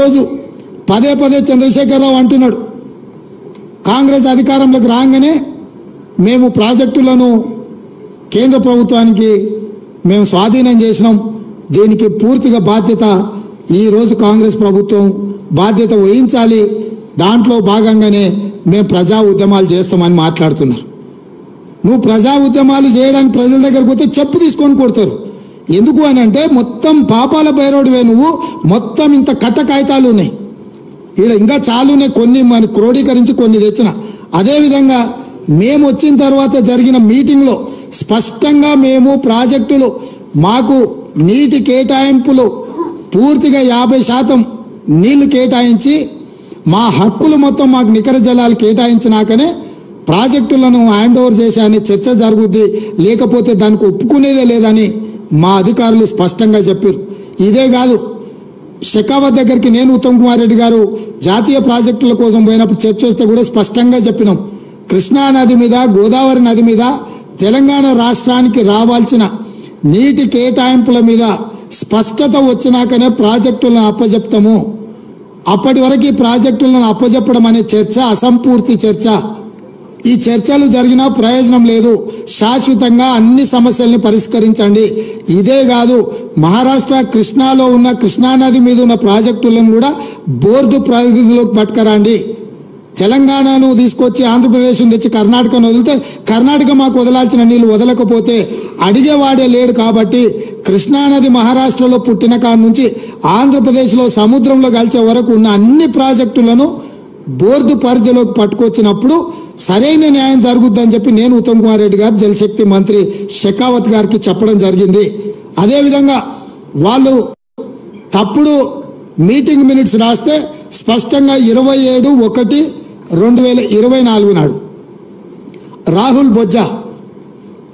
ఈరోజు పదే పదే చంద్రశేఖరరావు అంటున్నాడు, కాంగ్రెస్ అధికారంలోకి రాగానే మేము ప్రాజెక్టులను కేంద్ర ప్రభుత్వానికి మేము స్వాధీనం చేసినాం, దీనికి పూర్తిగా బాధ్యత ఈరోజు కాంగ్రెస్ ప్రభుత్వం బాధ్యత వహించాలి, దాంట్లో భాగంగానే మేము ప్రజా ఉద్యమాలు చేస్తామని మాట్లాడుతున్నారు. నువ్వు ప్రజా ఉద్యమాలు చేయడానికి ప్రజల దగ్గరకు పోతే చెప్పు తీసుకొని కొడతారు. ఎందుకు అని అంటే మొత్తం పాపాల బైరోడివే నువ్వు, మొత్తం ఇంత కథ కాగితాలు ఉన్నాయి ఇక్కడ, ఇంకా చాలునే కొన్ని మన క్రోడీకరించి కొన్ని తెచ్చిన. అదేవిధంగా మేము వచ్చిన తర్వాత జరిగిన మీటింగ్లో స్పష్టంగా మేము ప్రాజెక్టులు మాకు నీటి కేటాయింపులు పూర్తిగా 50% నీళ్లు కేటాయించి మా హక్కులు మొత్తం మాకు నికర జలాలు కేటాయించినాకనే ప్రాజెక్టులను హ్యాండ్ ఓవర్ చేశాని చర్చ జరుగుద్ది, లేకపోతే దానికి ఒప్పుకునేదే లేదని మా అధికారులు స్పష్టంగా చెప్పారు. ఇదే కాదు, షెకావత్ దగ్గరికి నేను ఉత్తమ్ కుమార్ రెడ్డి గారు జాతీయ ప్రాజెక్టుల కోసం పోయినప్పుడు చర్చ వస్తే కూడా స్పష్టంగా చెప్పినాం, కృష్ణా నది మీద గోదావరి నది మీద తెలంగాణ రాష్ట్రానికి రావాల్సిన నీటి కేటాయింపుల మీద స్పష్టత వచ్చినాకనే ప్రాజెక్టులను అప్పజెప్తాము. అప్పటి వరకు ఈ ప్రాజెక్టులను అప్పజెప్పడం అనే చర్చ అసంపూర్తి చర్చ. ఈ చర్చలు జరిగినా ప్రయోజనం లేదు, శాశ్వతంగా అన్ని సమస్యల్ని పరిష్కరించండి. ఇదే కాదు, మహారాష్ట్ర కృష్ణాలో ఉన్న కృష్ణానది మీద ఉన్న ప్రాజెక్టులను కూడా బోర్డు పరిధిలోకి పట్టుకరండి. తెలంగాణను తీసుకొచ్చి ఆంధ్రప్రదేశ్ తెచ్చి కర్ణాటకను వదిలితే కర్ణాటక మాకు వదలాల్సిన నీళ్లు వదలకపోతే అడిగేవాడే లేడు. కాబట్టి కృష్ణానది మహారాష్ట్రలో పుట్టిన కాడ నుంచి ఆంధ్రప్రదేశ్లో సముద్రంలో కలిసే వరకు ఉన్న అన్ని ప్రాజెక్టులను బోర్డు పరిధిలోకి పట్టుకొచ్చినప్పుడు సరైన న్యాయం జరుగుద్దని చెప్పి నేను ఉత్తమ్ కుమార్ రెడ్డి గారు జలశక్తి మంత్రి షెకావత్ గారికి చెప్పడం జరిగింది. అదేవిధంగా వాళ్ళు తప్పుడు మీటింగ్ మినిట్స్ రాస్తే స్పష్టంగా 27/1/2024 నాడు రాహుల్ బొజ్జా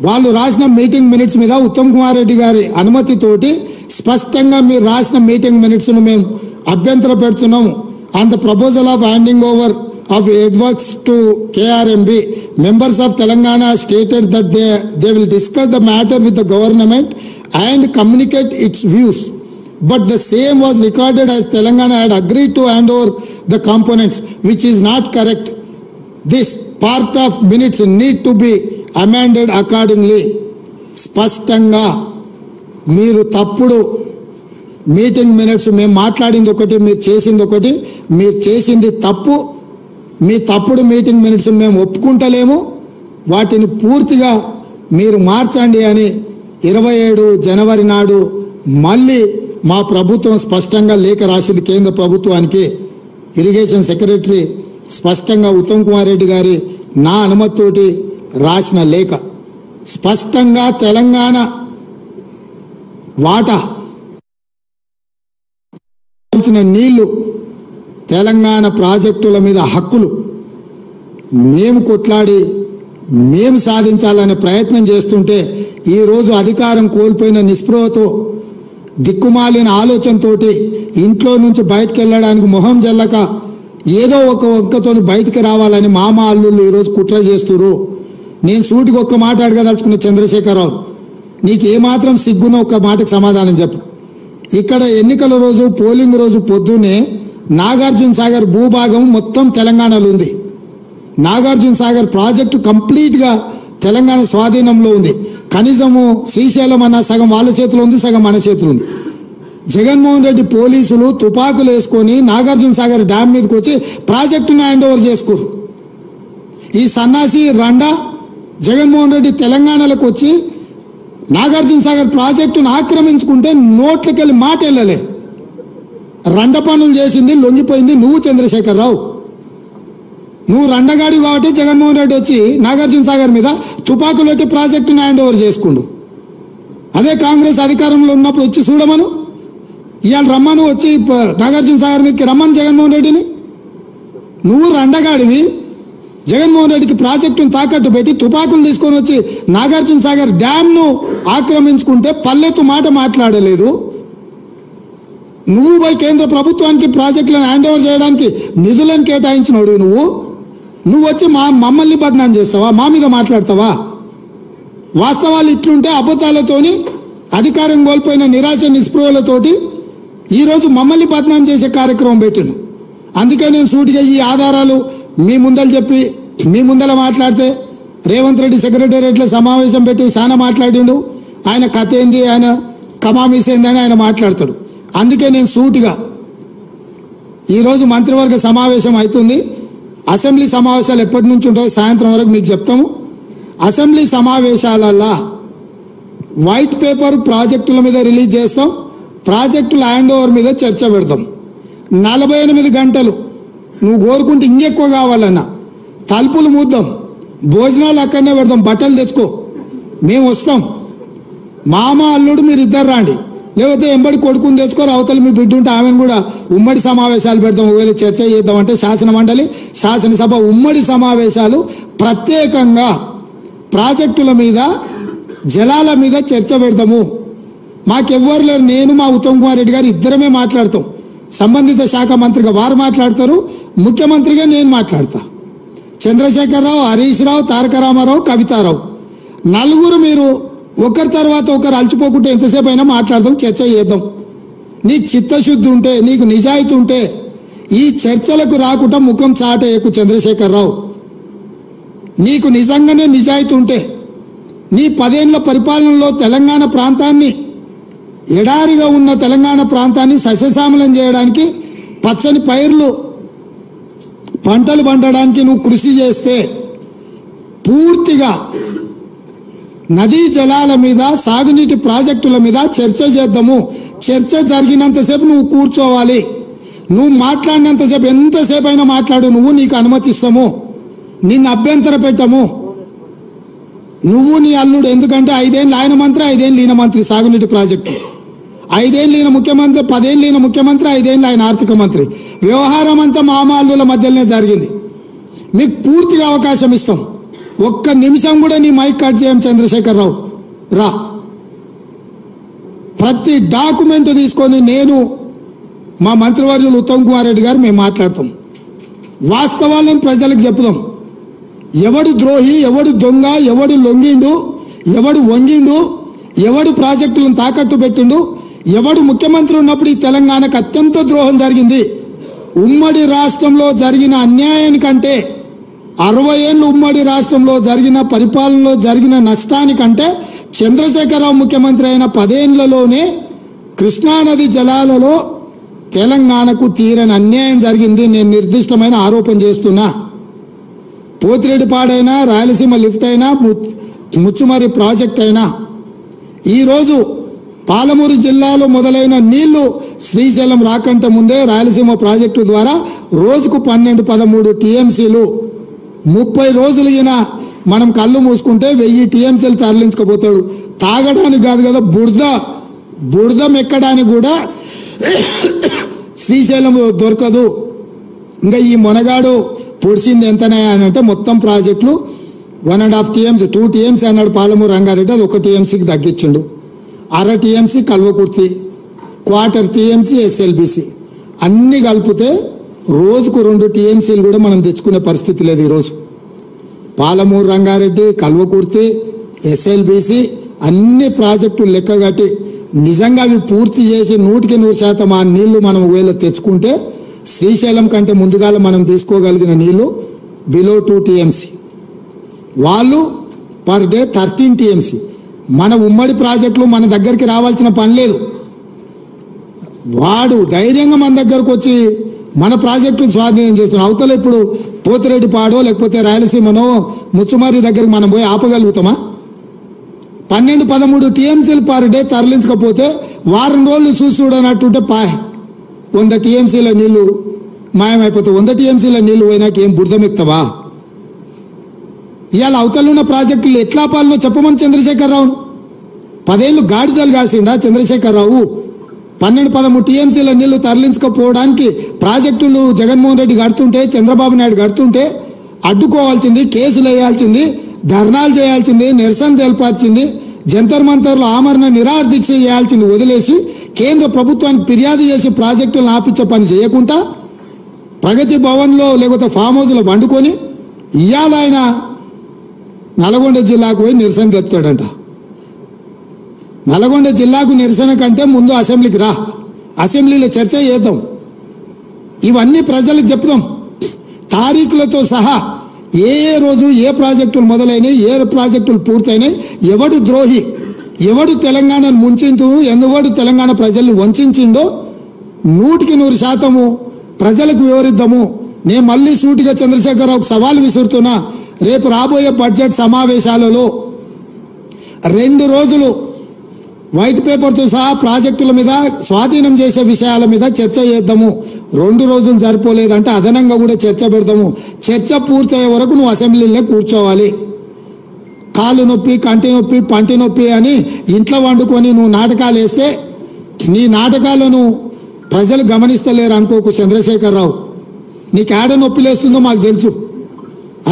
వాళ్ళు రాసిన మీటింగ్ మినిట్స్ మీద ఉత్తమ్ కుమార్ రెడ్డి గారి అనుమతితోటి స్పష్టంగా మీరు రాసిన మీటింగ్ మినిట్స్ను మేము అభ్యంతర పెడుతున్నాము. On the proposal of handing over of adworks to KRMB, members of Telangana stated that they will discuss the matter with the government and communicate its views, but the same was recorded as Telangana had agreed to hand over the components, which is not correct. This part of minutes need to be amended accordingly. స్పష్టంగా మీరు తప్పుడు meeting minutes, మేము మాట్లాడింది ఒకటి మీరు చేసింది ఒకటి, మీరు చేసింది తప్పు, మీ తప్పుడు మీటింగ్ మినిట్స్ మేము ఒప్పుకుంటలేము, వాటిని పూర్తిగా మీరు మార్చండి అని 27 జనవరి నాడు మళ్ళీ మా ప్రభుత్వం స్పష్టంగా లేఖ రాసింది కేంద్ర ప్రభుత్వానికి. ఇరిగేషన్ సెక్రటరీ స్పష్టంగా ఉత్తమ్ కుమార్ రెడ్డి గారి నా అనుమతితోటి రాసిన లేఖ స్పష్టంగా తెలంగాణ వాటా నీళ్లు తెలంగాణ ప్రాజెక్టుల మీద హక్కులు మేము కొట్లాడి మేము సాధించాలనే ప్రయత్నం చేస్తుంటే ఈరోజు అధికారం కోల్పోయిన నిస్పృహతో దిక్కుమాలిన ఆలోచనతో ఇంట్లో నుంచి బయటకు వెళ్ళడానికి మొహం జల్లక ఏదో ఒక వంకతో బయటికి రావాలని మామ అల్లుళ్ళు ఈరోజు కుట్ర చేస్తున్నారు. నేను సూటికి ఒక్క మాట అడగదలుచుకున్న చంద్రశేఖరరావు, నీకు ఏమాత్రం సిగ్గునో ఒక్క మాటకు సమాధానం చెప్పు. ఇక్కడ ఎన్నికల రోజు పోలింగ్ రోజు పొద్దున్నే నాగార్జున సాగర్ భూభాగం మొత్తం తెలంగాణలో ఉంది. నాగార్జున సాగర్ ప్రాజెక్టు కంప్లీట్గా తెలంగాణ స్వాధీనంలో ఉంది. కనీసము శ్రీశైలం అన్న సగం వాళ్ళ చేతిలో ఉంది, సగం మన చేతిలో ఉంది. జగన్మోహన్ రెడ్డి పోలీసులు తుపాకులు వేసుకొని నాగార్జున సాగర్ డ్యామ్ మీదకి వచ్చి ప్రాజెక్టును హ్యాండ్ ఓవర్ చేసుకోరు. ఈ సన్నాసి రండా జగన్మోహన్ రెడ్డి తెలంగాణలోకి వచ్చి నాగార్జున సాగర్ ప్రాజెక్టును ఆక్రమించుకుంటే నోట్లకెళ్ళి మాట వెళ్ళలే. రండ పనులు చేసింది లొంగిపోయింది నువ్వు చంద్రశేఖరరావు. నువ్వు రండగాడి కాబట్టి జగన్మోహన్ రెడ్డి వచ్చి నాగార్జున సాగర్ మీద తుపాకులు పెట్టి ప్రాజెక్టును హ్యాండ్ ఓవర్ చేసుకుండు. అదే కాంగ్రెస్ అధికారంలో ఉన్నప్పుడు వచ్చి చూడమను, ఇవాళ రమ్మను, వచ్చి నాగార్జున సాగర్ మీదకి రమ్మను జగన్మోహన్ రెడ్డిని. నువ్వు రండగాడివి, జగన్మోహన్ రెడ్డికి ప్రాజెక్టును తాకట్టు పెట్టి తుపాకులు తీసుకొని వచ్చి నాగార్జున సాగర్ డ్యామ్ను ఆక్రమించుకుంటే పల్లెత్తు మాట మాట్లాడలేదు. నువ్వు పోయి కేంద్ర ప్రభుత్వానికి ప్రాజెక్టులను హ్యాండ్ ఓవర్ చేయడానికి నిధులను కేటాయించినోడు నువ్వు వచ్చి మమ్మల్ని బదనాం చేస్తావా, మా మీద మాట్లాడతావా? వాస్తవాలు ఇట్లుంటే అబద్ధాలతోని అధికారం కోల్పోయిన నిరాశ నిస్పృహలతోటి ఈరోజు మమ్మల్ని బదనాం చేసే కార్యక్రమం పెట్టిను. అందుకే నేను సూటిగా ఈ ఆధారాలు మీ ముందర చెప్పి మీ ముందర మాట్లాడితే రేవంత్ రెడ్డి సెక్రటేరియట్లో సమావేశం పెట్టి చాలా మాట్లాడిండు. ఆయన కథ ఏంది, ఆయన కమామీస్ ఏందని ఆయన మాట్లాడతాడు. అందుకే నేను సూటిగా ఈరోజు మంత్రివర్గ సమావేశం అవుతుంది. అసెంబ్లీ సమావేశాలు ఎప్పటి నుంచి ఉంటాయో సాయంత్రం వరకు మీకు చెప్తాము. అసెంబ్లీ సమావేశాలల్లో వైట్ పేపర్ ప్రాజెక్టుల మీద రిలీజ్ చేస్తాం. ప్రాజెక్టుల హ్యాండ్ ఓవర్ మీద చర్చ పెడతాం. 48 గంటలు నువ్వు కోరుకుంటే ఇంకెక్కువ కావాలన్నా తలుపులు మూద్దాం, భోజనాలు అక్కడనే పెడతాం, బట్టలు తెచ్చుకో, మేము వస్తాం. మామ అల్లుడు మీరు ఇద్దరు రాండి, లేకపోతే ఎంబడి కొడుకుని తెచ్చుకోరు, అవతల మీ బిడ్డ ఉంటే ఆమెను కూడా ఉమ్మడి సమావేశాలు పెడతాం. ఒకవేళ చర్చ చేద్దామంటే శాసన మండలి శాసనసభ ఉమ్మడి సమావేశాలు ప్రత్యేకంగా ప్రాజెక్టుల మీద జలాల మీద చర్చ పెడతాము. మాకెవ్వరు లేరు, నేను మా ఉత్తమ్ కుమార్ రెడ్డి గారు ఇద్దరమే మాట్లాడతాం. సంబంధిత శాఖ మంత్రిగా వారు మాట్లాడతారు, ముఖ్యమంత్రిగా నేను మాట్లాడతా. చంద్రశేఖరరావు, హరీష్ రావు, తారక రామారావు, కవితారావు నలుగురు మీరు ఒకరి తర్వాత ఒకరు అలచిపోకుంటే ఎంతసేపు అయినా మాట్లాడదాం, చర్చ చేద్దాం. నీకు చిత్తశుద్ధి ఉంటే, నీకు నిజాయితీ ఉంటే ఈ చర్చలకు రాకుండా ముఖం చాటేయకు చంద్రశేఖరరావు. నీకు నిజంగానే నిజాయితీ ఉంటే నీ 10 ఏళ్ల పరిపాలనలో తెలంగాణ ప్రాంతాన్ని, ఎడారిగా ఉన్న తెలంగాణ ప్రాంతాన్ని సస్యశ్యామలం చేయడానికి, పచ్చని పైర్లు పంటలు పండడానికి నువ్వు కృషి చేస్తే పూర్తిగా నదీ జలాల మీద, సాగునీటి ప్రాజెక్టుల మీద చర్చ చేద్దాము. చర్చ జరిగినంతసేపు నువ్వు కూర్చోవాలి. నువ్వు మాట్లాడినంతసేపు ఎంతసేపు అయినా మాట్లాడు, నువ్వు నీకు అనుమతిస్తాము, నిన్ను అభ్యంతర పెట్టము. నువ్వు నీ అల్లుడు, ఎందుకంటే 5 ఏళ్ళు ఆయన మంత్రి, 5 ఏళ్ళు ఈయన మంత్రి సాగునీటి ప్రాజెక్టు, 5 ఏళ్ళు ఈయన ముఖ్యమంత్రి, 10 ఏళ్ళు ఈయన ముఖ్యమంత్రి, 5 ఏళ్ళు ఆయన ఆర్థిక మంత్రి. వ్యవహారం అంతా మామ అల్లుల మధ్యలోనే జరిగింది. మీకు పూర్తిగా అవకాశం ఇస్తాం. ఒక్క నిమిషం కూడా నీ మైక్ కట్ చేయం చంద్రశేఖరరావు, రా. ప్రతి డాక్యుమెంట్ తీసుకొని నేను మా మంత్రివర్యులు ఉత్తమ్ కుమార్ రెడ్డి గారు మేము మాట్లాడతాం. వాస్తవాలను ప్రజలకు చెప్పుదాం. ఎవడు ద్రోహి, ఎవడు దొంగ, ఎవడు లొంగిండు, ఎవడు వంగిండు, ఎవడు ప్రాజెక్టులను తాకట్టు పెట్టిండు, ఎవడు ముఖ్యమంత్రి ఉన్నప్పుడు ఈ తెలంగాణకు అత్యంత ద్రోహం జరిగింది. ఉమ్మడి రాష్ట్రంలో జరిగిన అన్యాయానికంటే, 60 ఏళ్ళు ఉమ్మడి రాష్ట్రంలో జరిగిన పరిపాలనలో జరిగిన నష్టానికంటే చంద్రశేఖరరావు ముఖ్యమంత్రి అయిన 10 ఏళ్లలోనే కృష్ణానది జలాలలో తెలంగాణకు తీరని అన్యాయం జరిగింది. నేను నిర్దిష్టమైన ఆరోపణ చేస్తున్నా. పోతిరెడ్డిపాడైనా, రాయలసీమ లిఫ్ట్ అయినా, ముచ్చుమరి ప్రాజెక్ట్ అయినా, ఈరోజు పాలమూరు జిల్లాలో మొదలైన నీళ్లు శ్రీశైలం రాకంటే ముందే రాయలసీమ ప్రాజెక్టు ద్వారా రోజుకు 12-13 టీఎంసీలు, 30 రోజులు ఈయన మనం కళ్ళు మూసుకుంటే 1000 టీఎంసీలు తరలించకపోతాడు. తాగడానికి కాదు కదా, బురద మెక్కడానికి కూడా శ్రీశైలం దొరకదు. ఇంకా ఈ మొనగాడు పొడిచింది ఎంతనే అని అంటే మొత్తం ప్రాజెక్టులు 1.5 టీఎంసీ, 2 టీఎంసీ అన్నాడు పాలమూరు రంగారెడ్డి, అది 1 టీఎంసీకి తగ్గించిండు. 1/2 టీఎంసీ కల్వకుర్తి, 1/4 టీఎంసీ ఎస్ఎల్బిసి, అన్ని కలిపితే రోజుకు 2 టీఎంసీలు కూడా మనం తెచ్చుకునే పరిస్థితి లేదు. ఈరోజు పాలమూరు రంగారెడ్డి, కల్వకుర్తి, ఎస్ఎల్బిసి అన్ని ప్రాజెక్టులు లెక్కగట్టి నిజంగా అవి పూర్తి చేసి 100% ఆ నీళ్లు మనం ఒకవేళ తెచ్చుకుంటే శ్రీశైలం కంటే ముందుగాల మనం తీసుకోగలిగిన నీళ్లు బిలో 2 టీఎంసీ, వాళ్ళు పర్ డే 13 టీఎంసీ. మన ఉమ్మడి ప్రాజెక్టులు మన దగ్గరికి రావాల్సిన పని లేదు. వాడు ధైర్యంగా మన దగ్గరకు వచ్చి మన ప్రాజెక్టును స్వాధీనం చేస్తున్నాం. అవతల ఇప్పుడు పోతిరెడ్డిపాడో లేకపోతే రాయలసీమనో ముచ్చుమారి దగ్గరికి మనం పోయి ఆపగలుగుతామా? 12-13 టీఎంసీలు పర్ డే తరలించకపోతే వారం రోజులు చూడనట్టుంటే 100 టీఎంసీల నీళ్లు మాయమైపోతాయి. 100 టీఎంసీల నీళ్లు పోయినాక ఏం బురదమెక్తావా? ఇవాళ అవతలున్న ప్రాజెక్టులు ఎట్లా పాలనో చెప్పమని చంద్రశేఖరరావు. 10 ఏళ్ళు గాడిదలు కాసిండా చంద్రశేఖరరావు? 12-13 టీఎంసీల నీళ్లు తరలించకపోవడానికి ప్రాజెక్టులు జగన్మోహన్ రెడ్డి కడుతుంటే, చంద్రబాబు నాయుడు కడుతుంటే అడ్డుకోవాల్సింది, కేసులు వేయాల్సింది, ధర్నాలు చేయాల్సింది, నిరసన తెలపాల్సింది, జంతర్ మంతర్లో ఆమరణ నిరాహార దీక్ష చేయాల్సింది వదిలేసి కేంద్ర ప్రభుత్వానికి ఫిర్యాదు చేసి ప్రాజెక్టులను ఆపించే పని చేయకుండా ప్రగతి భవన్లో లేకపోతే ఫామ్ హౌస్లో వండుకొని ఇవాళ ఆయన నల్గొండ జిల్లాకు పోయి నిరసన తెస్తాడంట. నల్గొండ జిల్లాకు నిరసన కంటే ముందు అసెంబ్లీకి రా, అసెంబ్లీలో చర్చ చేద్దాం, ఇవన్నీ ప్రజలకు చెప్దాం, తారీఖులతో సహా ఏ రోజు ఏ ప్రాజెక్టులు మొదలైనవి, ఏ ప్రాజెక్టులు పూర్తయినాయి, ఎవడు ద్రోహి, ఎవడు తెలంగాణను ముంచింటూ, ఎవడు తెలంగాణ ప్రజల్ని వంచిండో 100% ప్రజలకు వివరిద్దాము. నేను మళ్ళీ సూటిగా చంద్రశేఖరరావుకు సవాల్ విసురుతున్నా, రేపు రాబోయే బడ్జెట్ సమావేశాలలో 2 రోజులు వైట్ పేపర్తో సహా ప్రాజెక్టుల మీద, స్వాధీనం చేసే విషయాల మీద చర్చ చేద్దాము. 2 రోజులు సరిపోలేదంటే అదనంగా కూడా చర్చ పెడతాము. చర్చ పూర్తయ్యే వరకు నువ్వు అసెంబ్లీలో కూర్చోవాలి. కాలు నొప్పి, కంటి నొప్పి, పంటి నొప్పి అని ఇంట్లో వండుకొని నువ్వు నాటకాలు వేస్తే నీ నాటకాలను ప్రజలు గమనిస్తలేరు అనుకోకు చంద్రశేఖరరావు. నీకు ఆడ నొప్పి లేస్తుందో మాకు తెలుసు,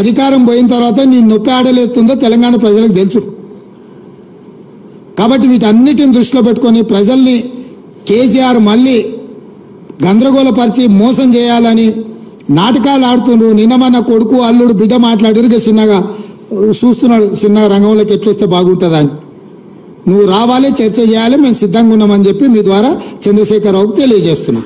అధికారం పోయిన తర్వాత నీ నొప్పి ఆడలేస్తుందో తెలంగాణ ప్రజలకు తెలుసు. కాబట్టి వీటన్నిటిని దృష్టిలో పెట్టుకొని ప్రజల్ని కేసీఆర్ మళ్ళీ గందరగోళపరిచి మోసం చేయాలని నాటకాలు ఆడుతుండ్రు. నిన్న మన కొడుకు అల్లుడు బిడ్డ మాట్లాడారు, చిన్నగా చూస్తున్నాడు, చిన్న రంగంలోకి ఎట్లొస్తే బాగుంటుందని. నువ్వు రావాలి, చర్చ చేయాలి, మేము సిద్ధంగా ఉన్నామని చెప్పి మీ ద్వారా చంద్రశేఖరరావుకు తెలియజేస్తున్నాం.